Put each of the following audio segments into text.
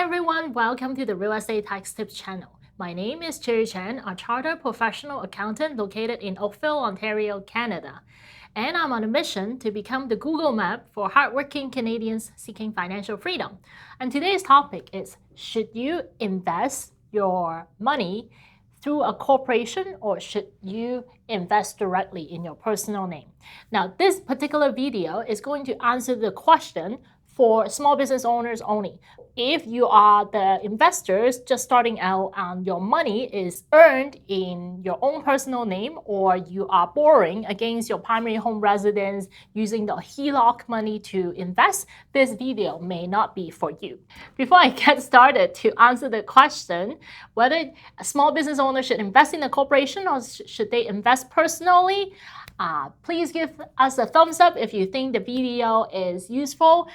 everyone, welcome to the Real Estate Tax Tips channel. My name is Cherry Chen, a chartered professional accountant located in Oakville, Ontario, Canada. And I'm on a mission to become the Google map for hardworking Canadians seeking financial freedom. And today's topic is, should you invest your money through a corporation or should you invest directly in your personal name? Now, this particular video is going to answer the question for small business owners only. If you are the investors just starting out and your money is earned in your own personal name, or you are borrowing against your primary home residence using the HELOC money to invest, this video may not be for you. Before I get started to answer the question whether a small business owner should invest in a corporation or should they invest personally, please give us a thumbs up if you think the video is useful.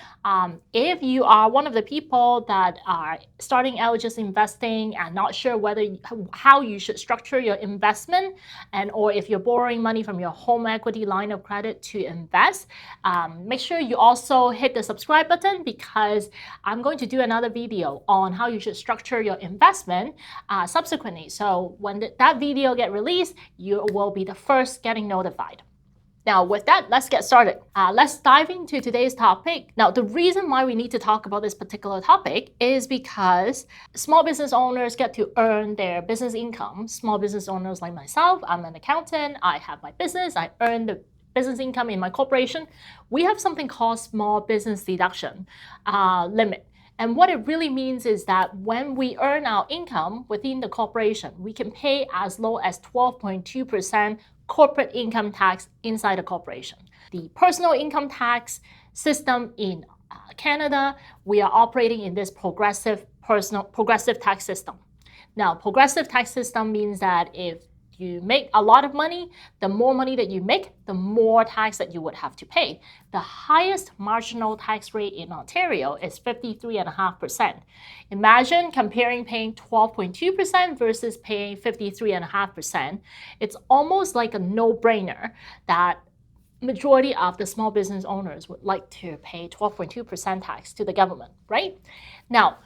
If you are one of the people that are starting out just investing and not sure how you should structure your investment, or if you're borrowing money from your home equity line of credit to invest, make sure you also hit the subscribe button, because I'm going to do another video on how you should structure your investment subsequently. So when that video gets released, you will be the first getting notified. Now, with that, let's get started. Let's dive into today's topic. Now, the reason why we need to talk about this particular topic is because small business owners get to earn their business income. Small business owners like myself, I'm an accountant, I have my business, I earn the business income in my corporation. We have something called small business deduction limit. And what it really means is that when we earn our income within the corporation, we can pay as low as 12.2% corporate income tax inside the corporation. The personal income tax system in Canada, we are operating in this progressive tax system. Now, progressive tax system means that if you make a lot of money, the more money that you make, the more tax that you would have to pay. The highest marginal tax rate in Ontario is 53.5%. Imagine comparing paying 12.2% versus paying 53.5%. It's almost like a no-brainer that majority of the small business owners would like to pay 12.2% tax to the government, right? Now,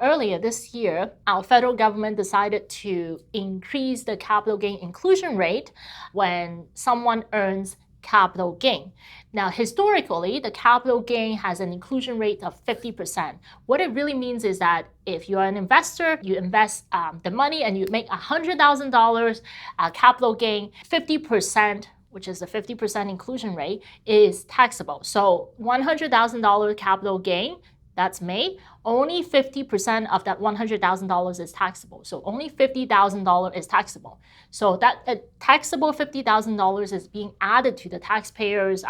earlier this year, our federal government decided to increase the capital gain inclusion rate when someone earns capital gain. Now, historically, the capital gain has an inclusion rate of 50%. What it really means is that if you are an investor, you invest the money and you make $100,000 capital gain, 50%, which is the 50% inclusion rate, is taxable. So $100,000 capital gain that's made, only 50% of that $100,000 is taxable. So only $50,000 is taxable. So that taxable $50,000 is being added to the taxpayer's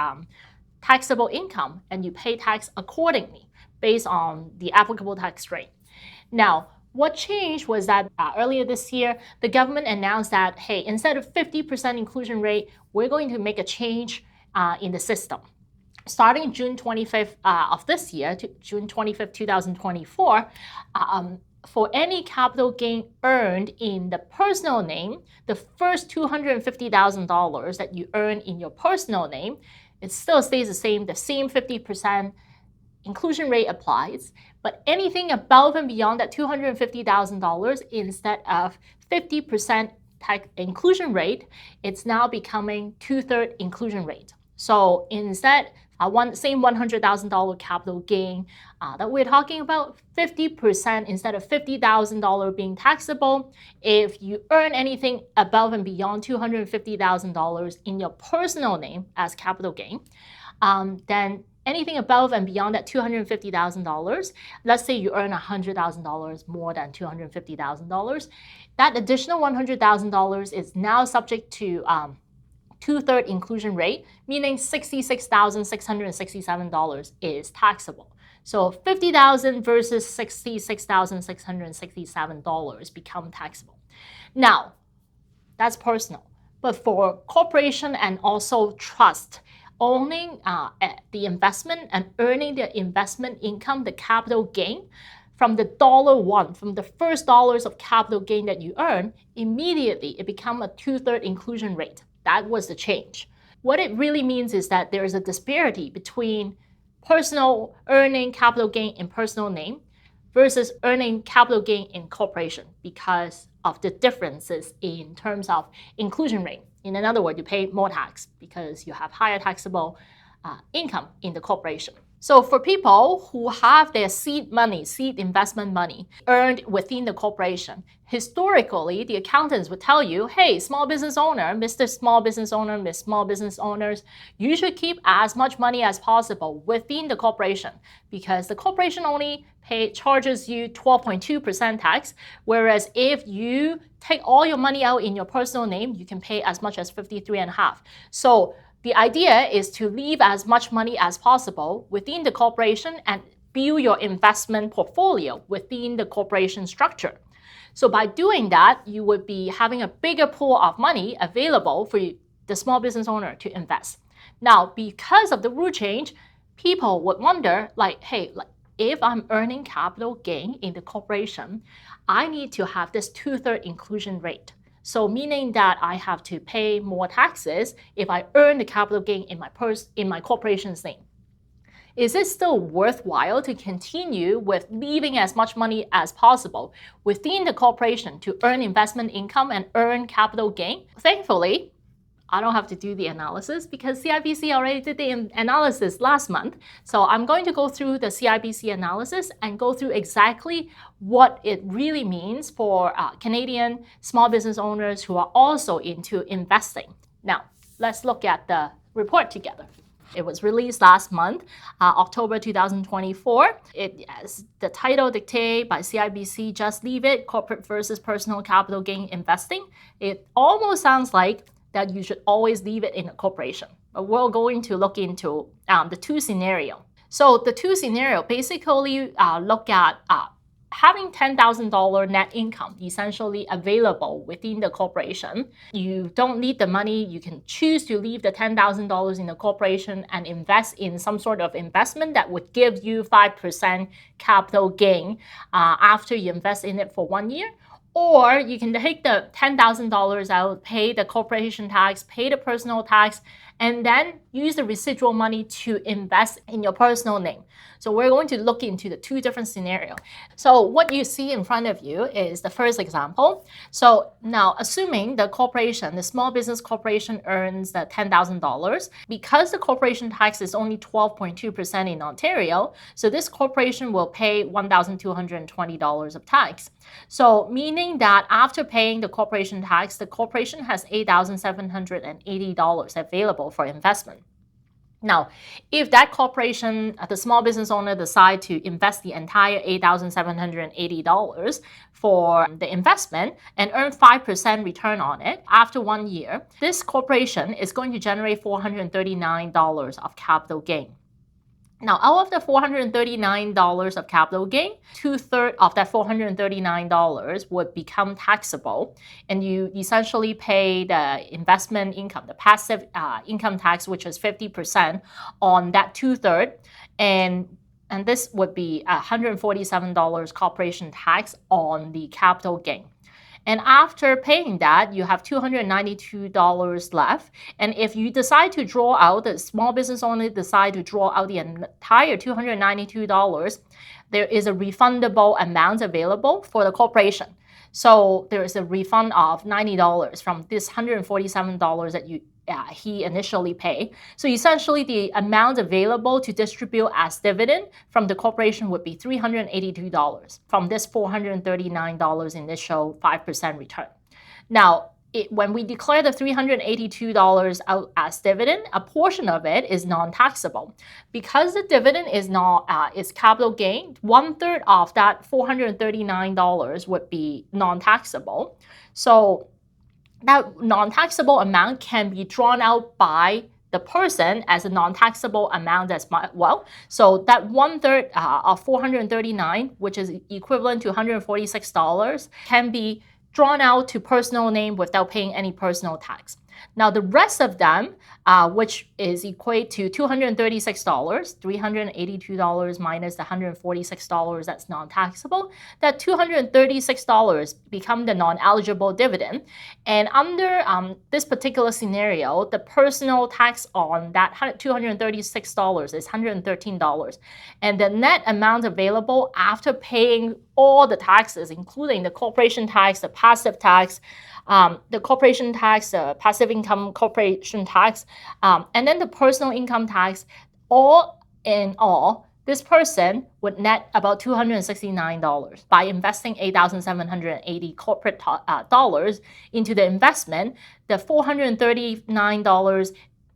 taxable income, and you pay tax accordingly based on the applicable tax rate. Now, what changed was that earlier this year, the government announced that, hey, instead of 50% inclusion rate, we're going to make a change in the system. Starting June 25th of this year, to June 25th, 2024, for any capital gain earned in the personal name, the first $250,000 that you earn in your personal name, it still stays the same 50% inclusion rate applies. But anything above and beyond that $250,000, instead of 50% tax inclusion rate, it's now becoming 2/3 inclusion rate. So instead, same $100,000 capital gain that we're talking about, 50% instead of $50,000 being taxable. If you earn anything above and beyond $250,000 in your personal name as capital gain, then anything above and beyond that $250,000, let's say you earn $100,000 more than $250,000, that additional $100,000 is now subject to 2/3 inclusion rate, meaning $66,667 is taxable. So $50,000 versus $66,667 become taxable. Now, that's personal. But for corporation and also trust, owning the investment and earning the investment income, the capital gain, from the $1, from the first dollars of capital gain that you earn, immediately it becomes a 2/3 inclusion rate. That was the change. What it really means is that there is a disparity between personal earning capital gain in personal name versus earning capital gain in corporation because of the differences in terms of inclusion rate. In other words, you pay more tax because you have higher taxable income in the corporation. So for people who have their seed money, seed investment money earned within the corporation, historically, the accountants would tell you, hey, small business owner, Mr. Small Business Owner, Miss Small Business Owners, you should keep as much money as possible within the corporation because the corporation only charges you 12.2% tax, whereas if you take all your money out in your personal name, you can pay as much as 53.5%. So the idea is to leave as much money as possible within the corporation and build your investment portfolio within the corporation structure. So by doing that, you would be having a bigger pool of money available for the small business owner to invest. Now, because of the rule change, people would wonder, like, hey, if I'm earning capital gain in the corporation, I need to have this 2/3 inclusion rate. So meaning that I have to pay more taxes if I earn the capital gain in my corporation's name. Is it still worthwhile to continue with leaving as much money as possible within the corporation to earn investment income and earn capital gain? Thankfully, I don't have to do the analysis because CIBC already did the analysis last month. So I'm going to go through the CIBC analysis and go through exactly what it really means for Canadian small business owners who are also into investing. Now, let's look at the report together. It was released last month, October 2024. As the title dictated by CIBC, Just Leave It, Corporate versus Personal Capital Gain Investing. It almost sounds like that you should always leave it in a corporation. But we're going to look into the two scenarios. So the two scenarios basically look at having $10,000 net income essentially available within the corporation. You don't need the money. You can choose to leave the $10,000 in the corporation and invest in some sort of investment that would give you 5% capital gain after you invest in it for 1 year. Or you can take the $10,000 out, pay the corporation tax, pay the personal tax, and then use the residual money to invest in your personal name. So we're going to look into the two different scenarios. So what you see in front of you is the first example. So now assuming the corporation, the small business corporation earns the $10,000, because the corporation tax is only 12.2% in Ontario, so this corporation will pay $1,220 of tax. So meaning that after paying the corporation tax, the corporation has $8,780 available for investment. Now, if that corporation, the small business owner, decide to invest the entire $8,780 for the investment and earn 5% return on it after 1 year, this corporation is going to generate $439 of capital gain. Now, out of the $439 of capital gain, 2/3 of that $439 would become taxable, and you essentially pay the investment income, the passive income tax, which is 50% on that 2/3, and this would be $147 corporation tax on the capital gain. And after paying that, you have $292 left. And if you decide to draw out, the small business owner decide to draw out the entire $292, there is a refundable amount available for the corporation. So there is a refund of $90 from this $147 that he initially paid. So essentially the amount available to distribute as dividend from the corporation would be $382 from this $439 initial 5% return. Now, when we declare the $382 out as dividend, a portion of it is non-taxable. Because the dividend is capital gain, 1/3 of that $439 would be non-taxable. So that non-taxable amount can be drawn out by the person as a non-taxable amount as well. So that 1/3 of 439, which is equivalent to $146, can be drawn out to personal name without paying any personal tax. Now, the rest of them, which is equate to $236, $382 minus the $146 that's non-taxable, that $236 become the non-eligible dividend. And under this particular scenario, the personal tax on that $236 is $113. And the net amount available after paying all the taxes, including the corporation tax, the passive tax, the corporation tax, the passive income corporation tax, and then the personal income tax, all in all, this person would net about $269 by investing $8,780 corporate dollars into the investment. The $439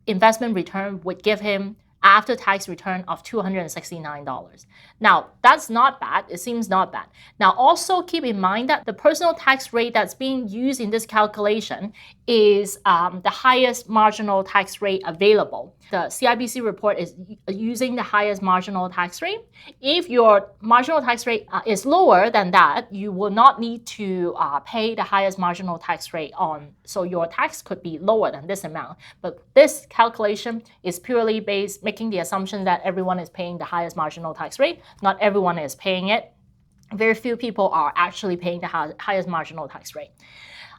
investment return would give him after-tax return of $269. Now, that's not bad. It seems not bad. Now, also keep in mind that the personal tax rate that's being used in this calculation is the highest marginal tax rate available. The CIBC report is using the highest marginal tax rate. If your marginal tax rate is lower than that, you will not need to pay the highest marginal tax rate on. So your tax could be lower than this amount. But this calculation is purely based, making the assumption that everyone is paying the highest marginal tax rate. Not everyone is paying it. Very few people are actually paying the highest marginal tax rate.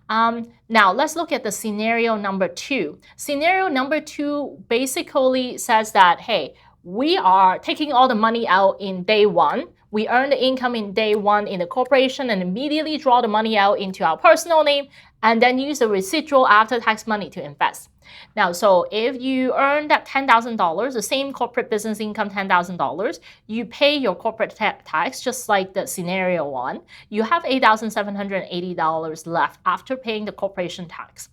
Now, let's look at the scenario number 2. Scenario number 2 basically says that, hey, we are taking all the money out in day 1. We earn the income in day 1 in the corporation and immediately draw the money out into our personal name and then use the residual after-tax money to invest. Now, so if you earn that $10,000, the same corporate business income $10,000, you pay your corporate tax just like the scenario 1. You have $8,780 left after paying the corporation tax.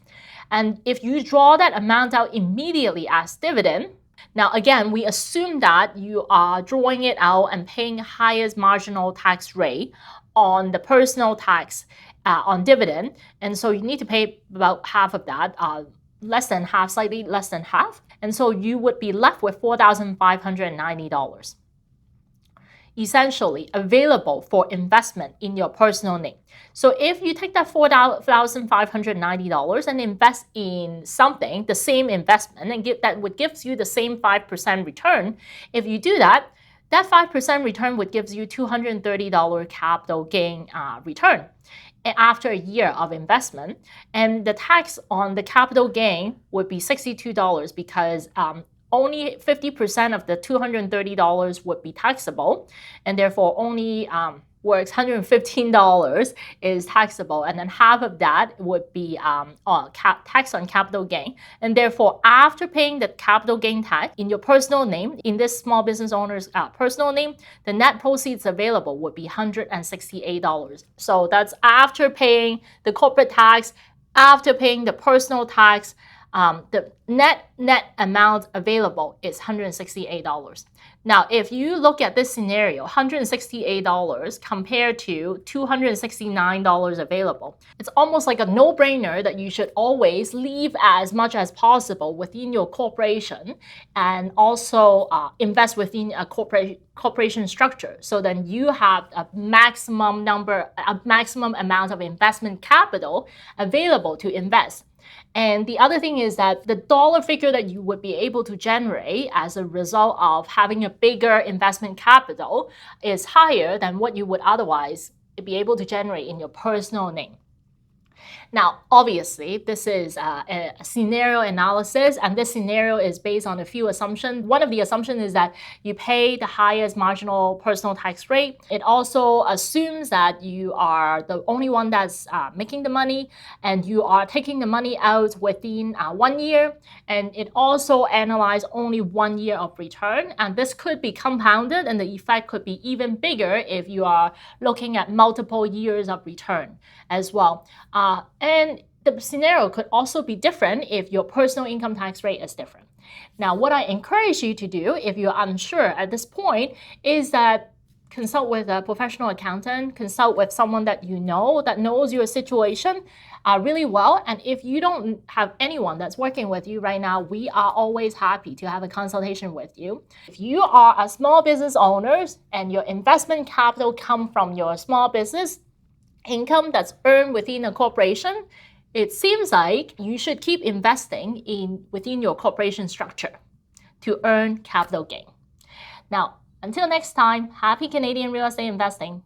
And if you draw that amount out immediately as dividend, now again, we assume that you are drawing it out and paying highest marginal tax rate on the personal tax on dividend. And so you need to pay about half of that, less than half, slightly less than half. And so you would be left with $4,590, essentially available for investment in your personal name. So if you take that $4,590 and invest in something, the same investment, and that would give you the same 5% return, if you do that, that 5% return would give you $230 capital gain return after a year of investment. And the tax on the capital gain would be $62 because only 50% of the $230 would be taxable, and therefore only works $115 is taxable, and then half of that would be tax on capital gain. And therefore, after paying the capital gain tax in your personal name, in this small business owner's personal name, the net proceeds available would be $168. So that's after paying the corporate tax, after paying the personal tax, the net amount available is $168. Now, if you look at this scenario, $168 compared to $269 available, it's almost like a no-brainer that you should always leave as much as possible within your corporation and also invest within a corporation structure. So then you have a maximum amount of investment capital available to invest. And the other thing is that the dollar figure that you would be able to generate as a result of having a bigger investment capital is higher than what you would otherwise be able to generate in your personal name. Now, obviously, this is a scenario analysis, and this scenario is based on a few assumptions. One of the assumptions is that you pay the highest marginal personal tax rate. It also assumes that you are the only one that's making the money, and you are taking the money out within 1 year. And it also analyzes only 1 year of return, and this could be compounded, and the effect could be even bigger if you are looking at multiple years of return as well. And the scenario could also be different if your personal income tax rate is different. Now, what I encourage you to do if you're unsure at this point is that consult with a professional accountant, consult with someone that you know that knows your situation really well. And if you don't have anyone that's working with you right now, we are always happy to have a consultation with you. If you are a small business owner and your investment capital come from your small business income that's earned within a corporation, It seems like you should keep investing within your corporation structure to earn capital gain. Now, until next time, happy Canadian real estate investing.